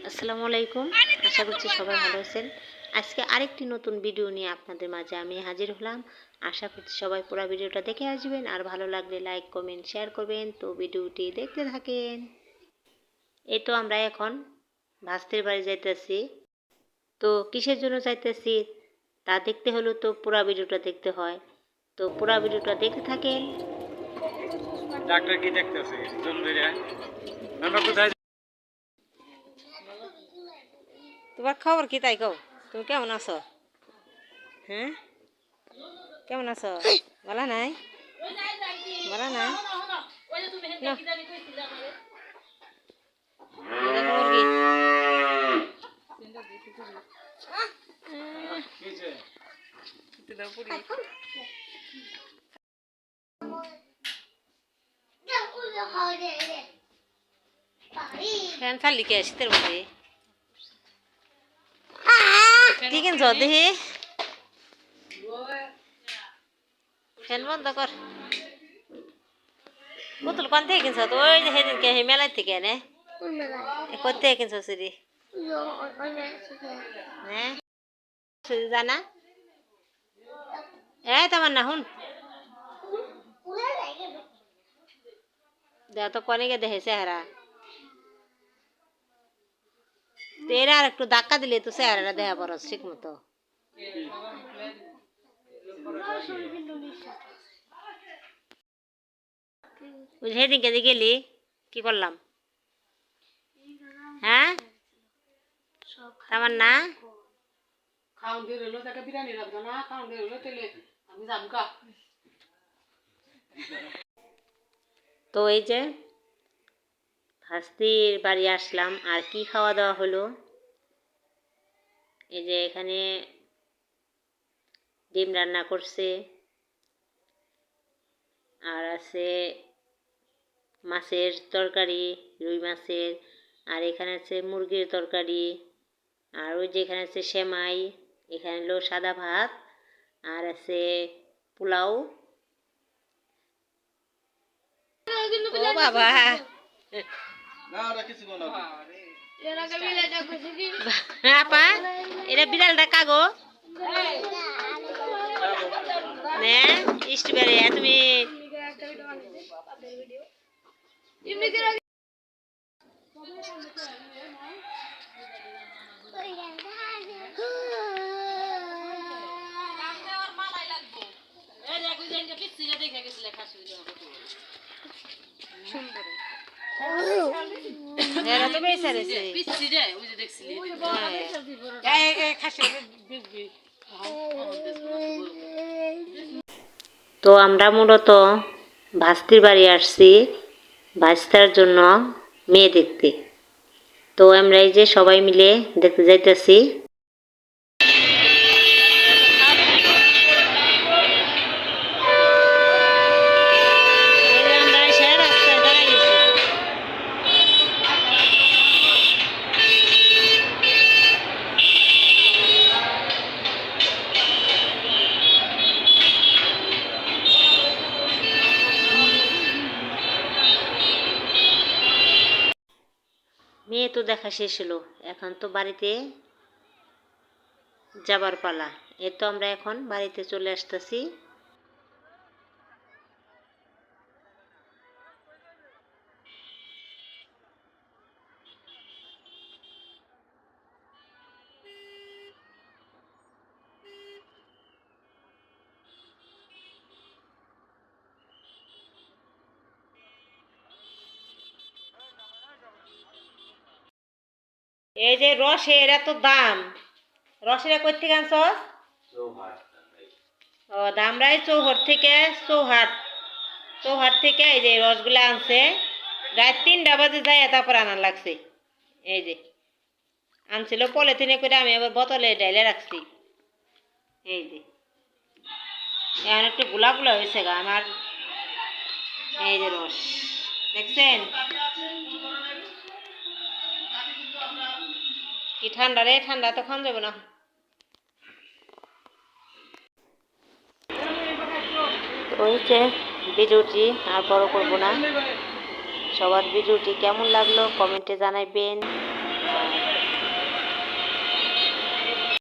আসসালামু আলাইকুম। আশা করছি সবাই ভালো আছেন। আজকে আরেকটি নতুন ভিডিও নিয়ে আপনাদের মাঝে আমি হাজির হলাম। আশা করছি সবাই পুরো ভিডিওটা দেখে আসবেন, আর ভালো লাগলে লাইক কমেন্ট শেয়ার করবেন। তো ভিডিওটি দেখতে থাকেন। এই তো আমরা এখন ভাস্তির বাড়ি যাইতেছি। তো কিসের জন্য যাইতেছি তা দেখতে হলো তো পুরো ভিডিওটা দেখতে হয়। তো পুরো ভিডিওটা দেখতে থাকেন। ডাক্তার কি দেখতেছে জলদি রে আমরা কোথায় তোমার খবর কি তাই কও? তুমি কেমন আছো? হ্যাঁ, কেমন আছো? বলা নাই, বলা নাই। মুরগি ফ্যান চাললি কে শীতের মধ্যে? কি কিনছ দেখি? ফ্যান বন্ধ কর। বোতল কোন থেকে কিনছ? তো ওই যে সেদিনকে সেই মেলার থেকে এনে কোথা থেকে কিনছ সিঁড়ি? হ্যাঁ, জানা এই তোমার না শুন দেখ তো কনে গে দেখে চেহারা। এরা আর একটু ধাক্কা দিলে তো চেহারাটা দেখা পড়ো ঠিক মতো। সেদিনকে যে গেলি কি করলাম? হ্যাঁ, আমার না খাওন দিয়ে রইলো তাকে বিরিয়ানি রাখতো না, খাওন দিয়ে রইলো তেলে আমি যাবো গা। তো এই যে ভাস্তির বাড়ি আসলাম, আর কি খাওয়া দাওয়া হলো। এই যে এখানে ডিম রান্না করছে, আর আছে মাছের তরকারি, রুই মাছের, আর এখানে আছে মুরগির তরকারি, আর ওই যে এখানে আছে সেমাই, এখানে হলো সাদা ভাত, আর আছে পোলাও। ও বাবা, আপা এটা বিড়ালটা কাগো নে স্ট্রবেরি তুমি তো আমরা মূলত ভাস্তির বাড়ি আসছি ভাস্তার জন্য মেয়ে দেখতে। তো আমরা এই যে সবাই মিলে দেখতে যাইতেছি। মেয়ে তো দেখা শেষ হলো, এখন তো বাড়িতে যাবার পালা। এই তো আমরা এখন বাড়িতে চলে আসতেছি। এই যে রসের এত দাম, রসের কই থেকে আনছস? ও দামরাই চৌহাট থেকে, চৌহাট থেকে এই যে রসগুলা আনছে। রাত 3টা বাজে যাই তারপর আনার লাগছে। এই যে আনছিল পলিথিনে করে, আমি আবার বোতলে ঢেলে রাখছি। এই যে এখন একটু গোলা গোলা হয়েছে গা আমার। এই যে রস দেখছেন কি ঠান্ডা রে, ঠান্ডা তো খান যাবে না। হয়েছে ভিডিওটি আর বড় করবো না। সবার ভিডিওটি কেমন লাগলো কমেন্টে জানাইবেন।